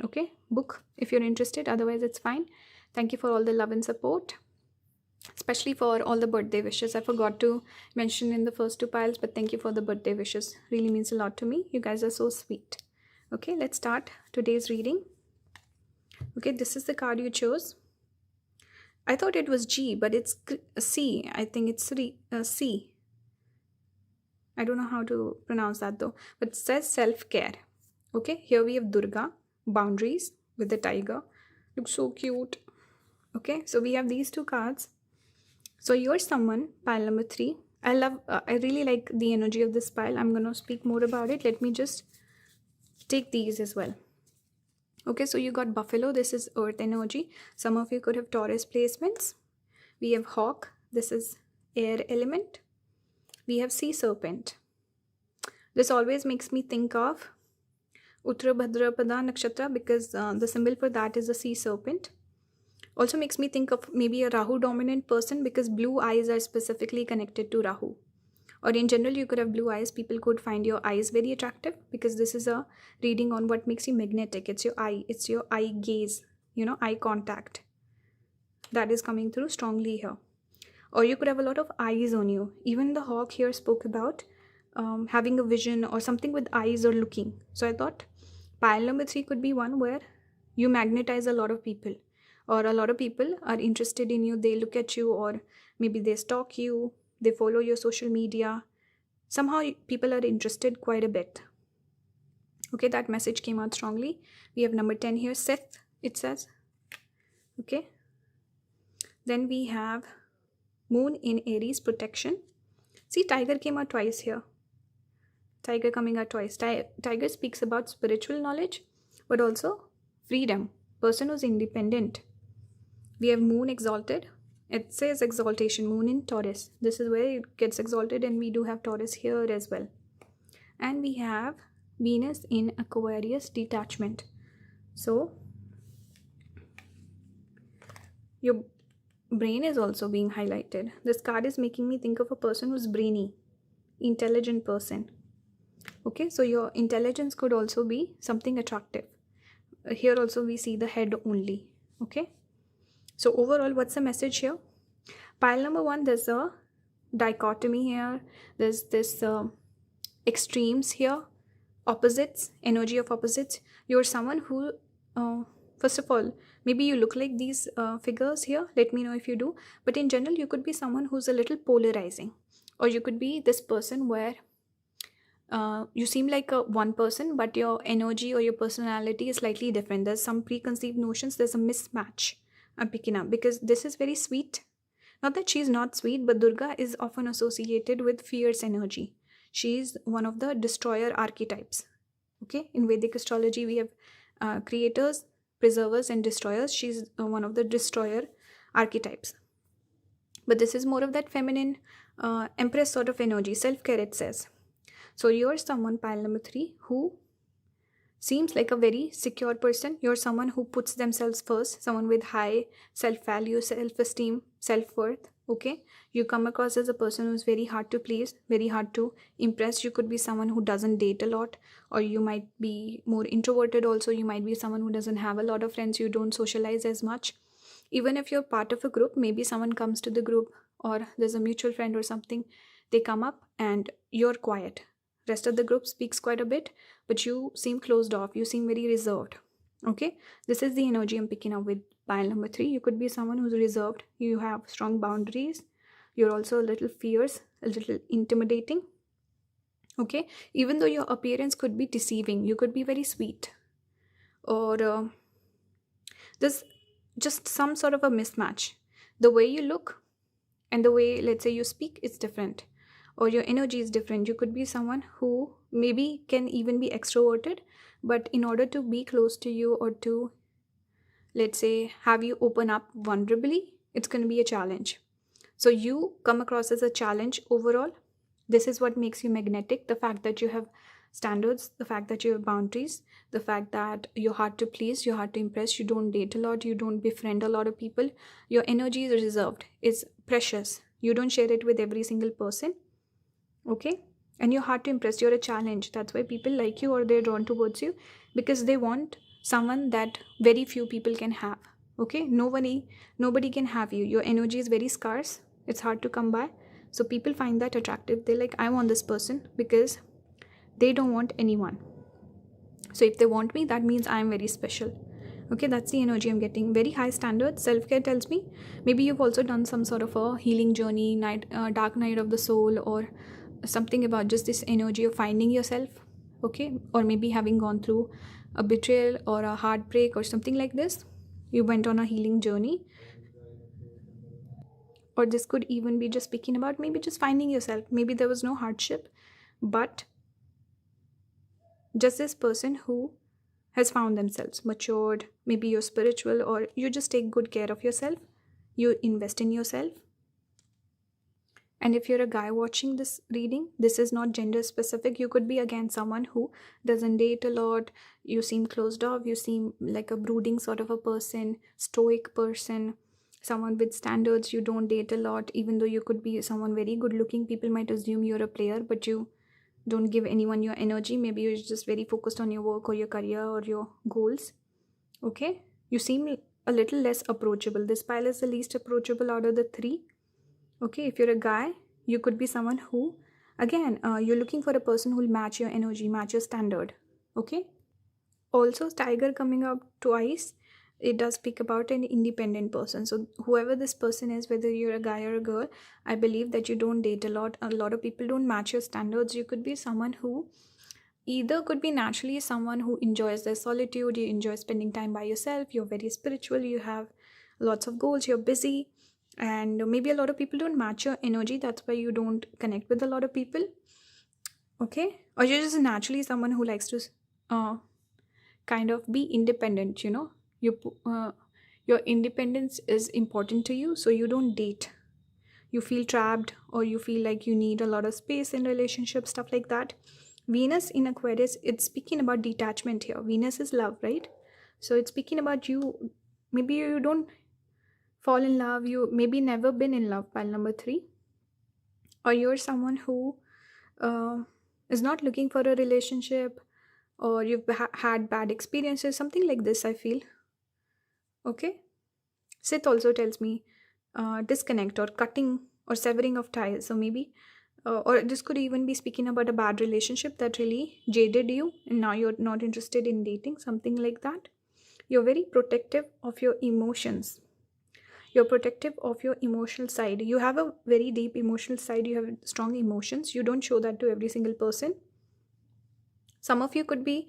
Okay, book if you're interested. Otherwise, it's fine. Thank you for all the love and support, especially for all the birthday wishes. I forgot to mention in the first 2 piles, but thank you for the birthday wishes. Really means a lot to me. You guys are so sweet. Okay, let's start today's reading. Okay, this is the card you chose. I thought it was G, but it's C. I think it's C. I don't know how to pronounce that though, but it says self-care. Okay, here we have Durga, boundaries with the tiger. Looks so cute. Okay, so we have these 2 cards. So you're someone, pile number 3. I really like the energy of this pile. I'm going to speak more about it. Let me just take these as well. Okay, so you got buffalo. This is earth energy. Some of you could have Taurus placements. We have hawk. This is air element. We have sea serpent. This always makes me think of Uttara Bhadrapada Nakshatra, because the symbol for that is the sea serpent. Also makes me think of maybe a Rahu dominant person, because blue eyes are specifically connected to Rahu. Or in general, you could have blue eyes. People could find your eyes very attractive, because this is a reading on what makes you magnetic. It's your eye. It's your eye gaze, eye contact. That is coming through strongly here. Or you could have a lot of eyes on you. Even the hawk here spoke about having a vision or something with eyes or looking. So I thought pile number 3 could be one where you magnetize a lot of people, or a lot of people are interested in you. They look at you, or maybe they stalk you, they follow your social media. Somehow people are interested quite a bit. Okay, that message came out strongly. We have number 10 here, Seth, it says. Okay, then we have moon in Aries, protection. See, tiger came out twice here. Tiger coming out twice. Tiger speaks about spiritual knowledge, but also freedom. Person who's independent. We have moon exalted. It says exaltation, moon in Taurus. This is where it gets exalted, and we do have Taurus here as well. And we have Venus in Aquarius, detachment. So your brain is also being highlighted. This card is making me think of a person who's brainy, intelligent person. Okay, so your intelligence could also be something attractive. Here also we see the head only. Okay, so overall, what's the message here? Pile number 1, there's a dichotomy here. There's this extremes here, opposites, energy of opposites. You're someone who first of all, maybe you look like these figures here. Let me know if you do. But in general, you could be someone who's a little polarizing. Or you could be this person where You seem like a one person, but your energy or your personality is slightly different. There's some preconceived notions, there's a mismatch I'm picking up, because this is very sweet. Not that she's not sweet, but Durga is often associated with fierce energy. She's one of the destroyer archetypes. Okay, in Vedic astrology, we have creators, preservers, and destroyers. She's one of the destroyer archetypes. But this is more of that feminine empress sort of energy, self care, it says. So you're someone, pile number 3, who seems like a very secure person. You're someone who puts themselves first, someone with high self value, self esteem, self worth. Okay, you come across as a person who's very hard to please, very hard to impress. You could be someone who doesn't date a lot, or you might be more introverted also. You might be someone who doesn't have a lot of friends, you don't socialize as much. Even if you're part of a group, maybe someone comes to the group, or there's a mutual friend or something, they come up and you're quiet. Rest of the group speaks quite a bit, but you seem closed off, you seem very reserved. Okay, this is the energy I'm picking up with pile number 3. You could be someone who's reserved, you have strong boundaries, you're also a little fierce, a little intimidating. Okay, even though your appearance could be deceiving, you could be very sweet, or there's just some sort of a mismatch. The way you look and the way, let's say, you speak is different, or your energy is different. You could be someone who maybe can even be extroverted, but in order to be close to you, or to, let's say, have you open up vulnerably, it's going to be a challenge. So you come across as a challenge overall. This is what makes you magnetic: the fact that you have standards, the fact that you have boundaries, the fact that you're hard to please, you're hard to impress, you don't date a lot, you don't befriend a lot of people. Your energy is reserved, is precious, you don't share it with every single person. Okay, and you're hard to impress, you're a challenge. That's why people like you, or they're drawn towards you, because they want someone that very few people can have. Okay, nobody can have you. Your energy is very scarce, it's hard to come by. So people find that attractive. They're like, I want this person, because they don't want anyone. So if they want me, that means I am very special. Okay, that's the energy I'm getting. Very high standards. Self-care tells me maybe you've also done some sort of a healing journey, dark night of the soul, or something about just this energy of finding yourself. Okay, or maybe having gone through a betrayal or a heartbreak or something like this, you went on a healing journey. Or this could even be just speaking about maybe just finding yourself. Maybe there was no hardship, but just this person who has found themselves, matured. Maybe you're spiritual, or you just take good care of yourself, you invest in yourself. And if you're a guy watching this reading, this is not gender specific. You could be, again, someone who doesn't date a lot, you seem closed off, you seem like a brooding sort of a person, stoic person, someone with standards. You don't date a lot, even though you could be someone very good looking. People might assume you're a player, but you don't give anyone your energy. Maybe you're just very focused on your work or your career or your goals. Okay, you seem a little less approachable. This pile is the least approachable out of the 3. Okay, if you're a guy, you could be someone who, again, you're looking for a person who will match your energy, match your standard. Okay, also tiger coming up twice, it does speak about an independent person. So whoever this person is, whether you're a guy or a girl, I believe that you don't date a lot of people don't match your standards. You could be someone who either could be naturally someone who enjoys their solitude, you enjoy spending time by yourself, you're very spiritual, you have lots of goals, you're busy, and maybe a lot of people don't match your energy. That's why you don't connect with a lot of people. Okay, or you're just naturally someone who likes to kind of be independent. Your independence is important to you, so you don't date. You feel trapped, or you feel like you need a lot of space in relationships, stuff like that. Venus in Aquarius, it's speaking about detachment here. Venus is love, right? So it's speaking about you. Maybe you don't fall in love, you maybe never been in love, pile number 3, or you're someone who is not looking for a relationship, or you've had bad experiences, something like this, I feel. Okay, Sith also tells me disconnect or cutting or severing of ties. So maybe or this could even be speaking about a bad relationship that really jaded you, and now you're not interested in dating, something like that. You're very protective of your emotions. You're protective of your emotional side. You have a very deep emotional side. You have strong emotions. You don't show that to every single person. Some of you could be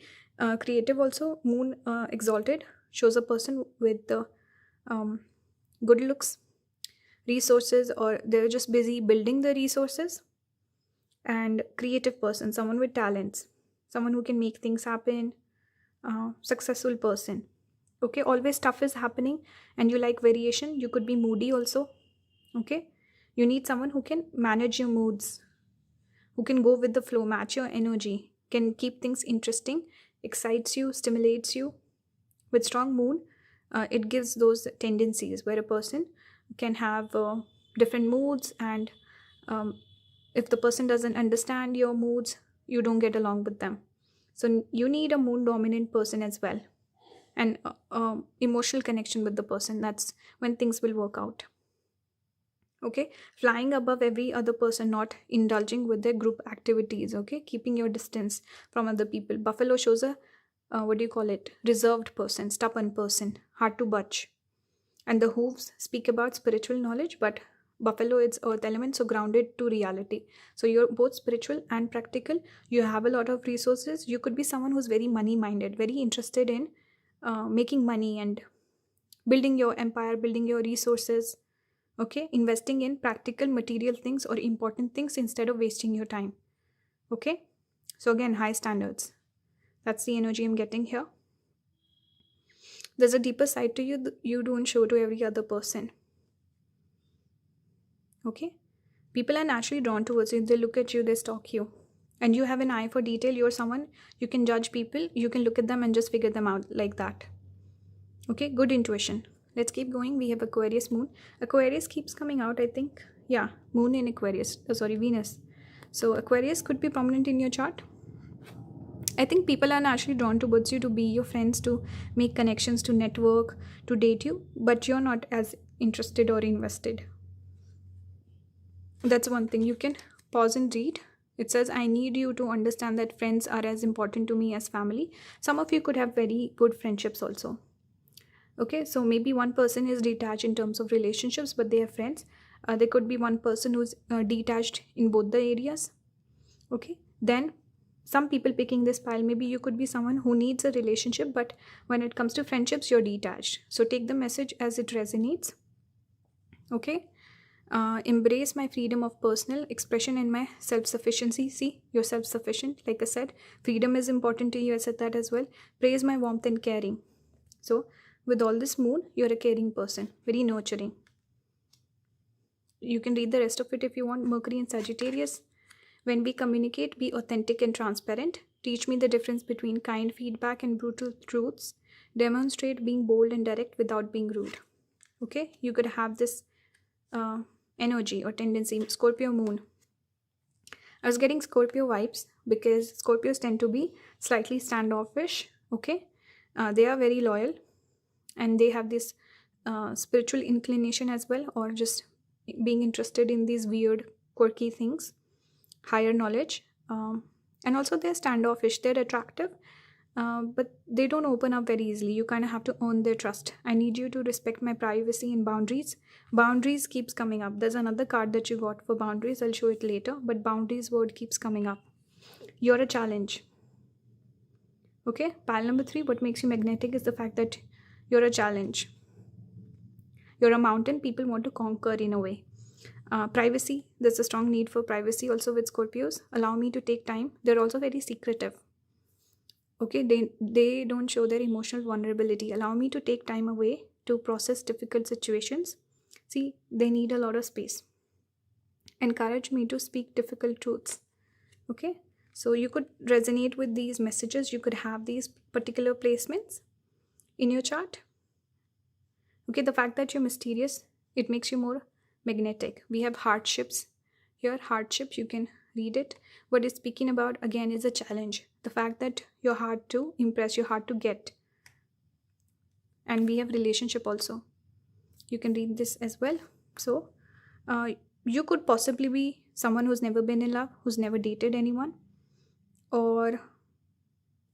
creative also. Moon exalted shows a person with the good looks, resources, or they're just busy building the resources. And creative person, someone with talents, someone who can make things happen, successful person. Okay, always stuff is happening and you like variation. You could be moody also. Okay, you need someone who can manage your moods, who can go with the flow, match your energy, can keep things interesting, excites you, stimulates you. With strong moon, it gives those tendencies where a person can have different moods, and if the person doesn't understand your moods, you don't get along with them. So you need a moon dominant person as well, and emotional connection with the person. That's when things will work out. Okay, flying above every other person, not indulging with their group activities. Okay, keeping your distance from other people. Buffalo shows a what do you call it, reserved person, stubborn person, hard to budge. And the hooves speak about spiritual knowledge, but buffalo is earth element, so grounded to reality. So you're both spiritual and practical. You have a lot of resources. You could be someone who's very money minded, very interested in making money and building your empire, building your resources. Okay, investing in practical material things or important things instead of wasting your time. Okay, so again, high standards. That's the energy I'm getting here. There's a deeper side to you that you don't show to every other person. Okay, people are naturally drawn towards you. They look at you, they stalk you, and you have an eye for detail. You're someone, you can judge people, you can look at them and just figure them out like that. Okay, good intuition. Let's keep going. We have Aquarius moon. Aquarius keeps coming out, I think. Yeah, moon in Aquarius. Venus. So Aquarius could be prominent in your chart. I think people are naturally drawn towards you, to be your friends, to make connections, to network, to date you, but you're not as interested or invested. That's one thing. You can pause and read. It says, I need you to understand that friends are as important to me as family. Some of you could have very good friendships also. Okay, so maybe one person is detached in terms of relationships, but they are friends. There could be one person who's detached in both the areas. Okay, then some people picking this pile, maybe you could be someone who needs a relationship, but when it comes to friendships, you're detached. So take the message as it resonates. Okay, embrace my freedom of personal expression and my self-sufficiency. See, you're self-sufficient. Like I said, freedom is important to you. I said that as well. Praise my warmth and caring. So with all this moon, you're a caring person, very nurturing. You can read the rest of it if you want. Mercury and Sagittarius. When we communicate, be authentic and transparent. Teach me the difference between kind feedback and brutal truths. Demonstrate being bold and direct without being rude. Okay, you could have this energy or tendency. Scorpio moon. I was getting Scorpio vibes because Scorpios tend to be slightly standoffish. Okay, they are very loyal, and they have this spiritual inclination as well, or just being interested in these weird quirky things, higher knowledge, and also they're standoffish. They're attractive, but they don't open up very easily. You kind of have to earn their trust. I need you to respect my privacy and boundaries. Boundaries keeps coming up. There's another card that you got for boundaries. I'll show it later, but boundaries word keeps coming up. You're a challenge. Okay, pile number 3, what makes you magnetic is the fact that you're a challenge. You're a mountain people want to conquer in a way. Privacy, there's a strong need for privacy also with Scorpios. Allow me to take time. They're also very secretive. Okay, they don't show their emotional vulnerability. Allow me to take time away to process difficult situations. See, they need a lot of space. Encourage me to speak difficult truths. Okay, so you could resonate with these messages. You could have these particular placements in your chart. Okay, the fact that you're mysterious, it makes you more magnetic. We have hardships here. Hardships, you can read it. What it's speaking about again is a challenge. The fact that you're hard to impress, you're hard to get. And we have relationship also. You can read this as well. So you could possibly be someone who's never been in love, who's never dated anyone, or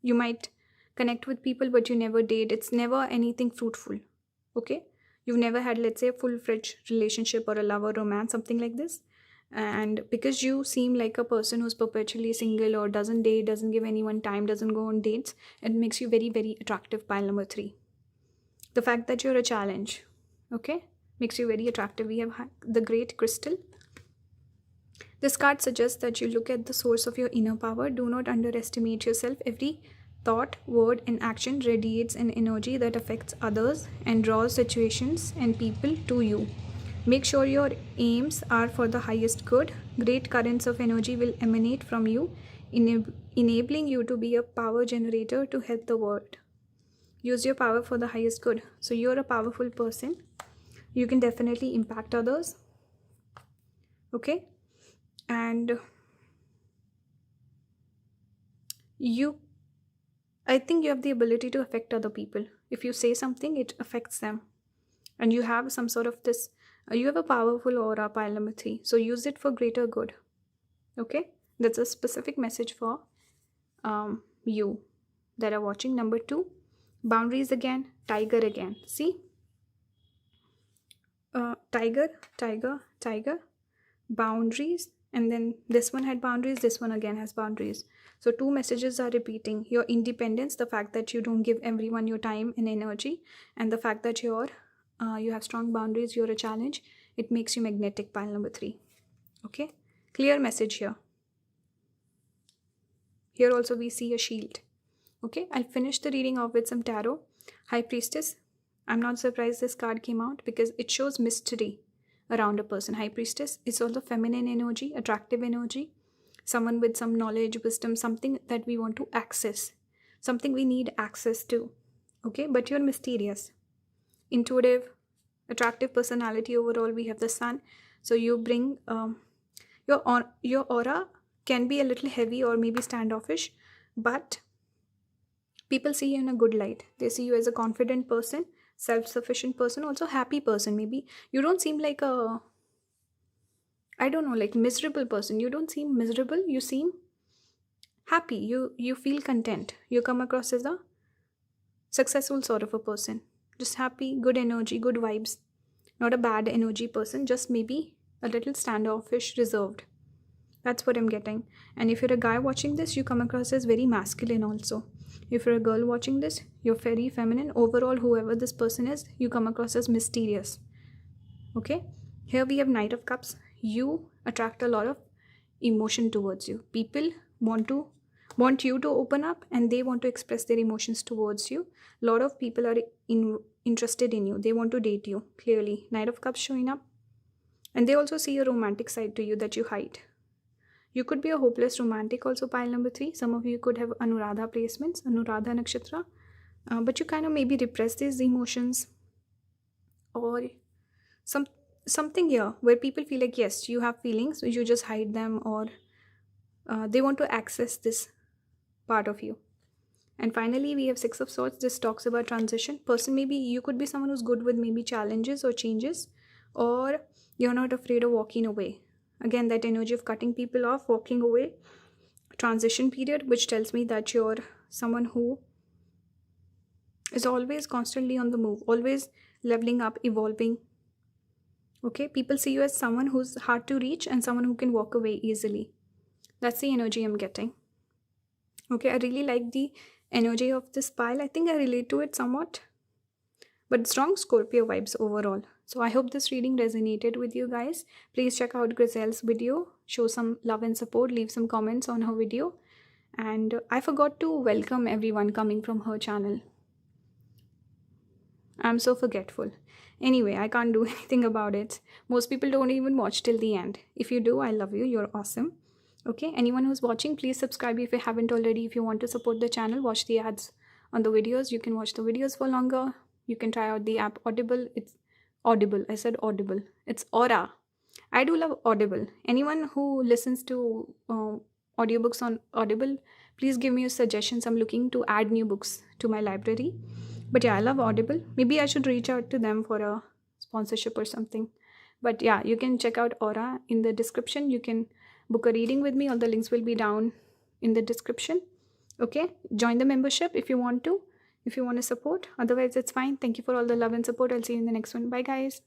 you might connect with people but you never date. It's never anything fruitful. Okay, you've never had, let's say, a full-fledged relationship or a love or romance, something like this. And because you seem like a person who's perpetually single or doesn't date, doesn't give anyone time, doesn't go on dates, it makes you very, very attractive. Pile number 3. The fact that you're a challenge, okay, makes you very attractive. We have the Great Crystal. This card suggests that you look at the source of your inner power. Do not underestimate yourself. Every thought, word, and action radiates an energy that affects others and draws situations and people to you. Make sure your aims are for the highest good. Great currents of energy will emanate from you, enabling you to be a power generator to help the world. Use your power for the highest good. So you're a powerful person. You can definitely impact others. Okay? And I think you have the ability to affect other people. If you say something, it affects them. And you have some sort of this, you have a powerful aura, pile number 3. So use it for greater good. Okay? That's a specific message for you that are watching. Number 2, boundaries again, tiger again. See? Tiger, tiger, tiger, boundaries. And then this one had boundaries, this one again has boundaries. So 2 messages are repeating. Your independence, the fact that you don't give everyone your time and energy, and the fact that you have strong boundaries, you're a challenge. It makes you magnetic, pile number 3. Okay? Clear message here. Here also we see a shield. Okay? I'll finish the reading off with some tarot. High Priestess. I'm not surprised this card came out because it shows mystery around a person. High Priestess is also feminine energy, attractive energy, someone with some knowledge, wisdom, something that we want to access, something we need access to. Okay, but you're mysterious, intuitive, attractive personality. Overall, we have the Sun. So you bring your aura can be a little heavy or maybe standoffish, but people see you in a good light. They see you as a confident person, self-sufficient person, also happy person. Maybe you don't seem like a, I don't know, like miserable person. You don't seem miserable. You seem happy. You feel content. You come across as a successful sort of a person. Just happy, good energy, good vibes. Not a bad energy person, just maybe a little standoffish, reserved. That's what I'm getting. And if you're a guy watching this, you come across as very masculine also. If you're a girl watching this, you're very feminine. Overall, whoever this person is, you come across as mysterious. Okay? Here we have Knight of Cups. You attract a lot of emotion towards you. People want you to open up, and they want to express their emotions towards you. A lot of people are interested in you. They want to date you, clearly. Knight of Cups showing up. And they also see a romantic side to you that you hide. You could be a hopeless romantic also, pile number 3. Some of you could have Anuradha placements, Anuradha Nakshatra. But you kind of maybe repress these emotions. Or something here where people feel like, yes, you have feelings, so you just hide them, or they want to access this part of you. And finally, we have Six of Swords. This talks about transition. Person, maybe you could be someone who's good with maybe challenges or changes, or you're not afraid of walking away. Again, that energy of cutting people off, walking away, transition period, which tells me that you're someone who is always constantly on the move, always leveling up, evolving. Okay, people see you as someone who's hard to reach and someone who can walk away easily. That's the energy I'm getting. Okay, I really like the energy of this pile. I think I relate to it somewhat, but strong Scorpio vibes overall. So I hope this reading resonated with you guys. Please check out Grisel's video, show some love and support, leave some comments on her video. And I forgot to welcome everyone coming from her channel. I'm so forgetful. Anyway, I can't do anything about it. Most people don't even watch till the end. If you do, I love you. You're awesome. Okay, anyone who's watching, please subscribe if you haven't already. If you want to support the channel, watch the ads on the videos. You can watch the videos for longer. You can try out the app Audible. It's Audible. I said Audible. It's Aura. I do love Audible. Anyone who listens to audiobooks on Audible, please give me your suggestions. I'm looking to add new books to my library. But yeah, I love Audible. Maybe I should reach out to them for a sponsorship or something. But yeah, you can check out Aura in the description. You can book a reading with me. All the links will be down in the description. Okay, join the membership if you want to. If you want to support. Otherwise, it's fine. Thank you for all the love and support. I'll see you in the next one. Bye, guys.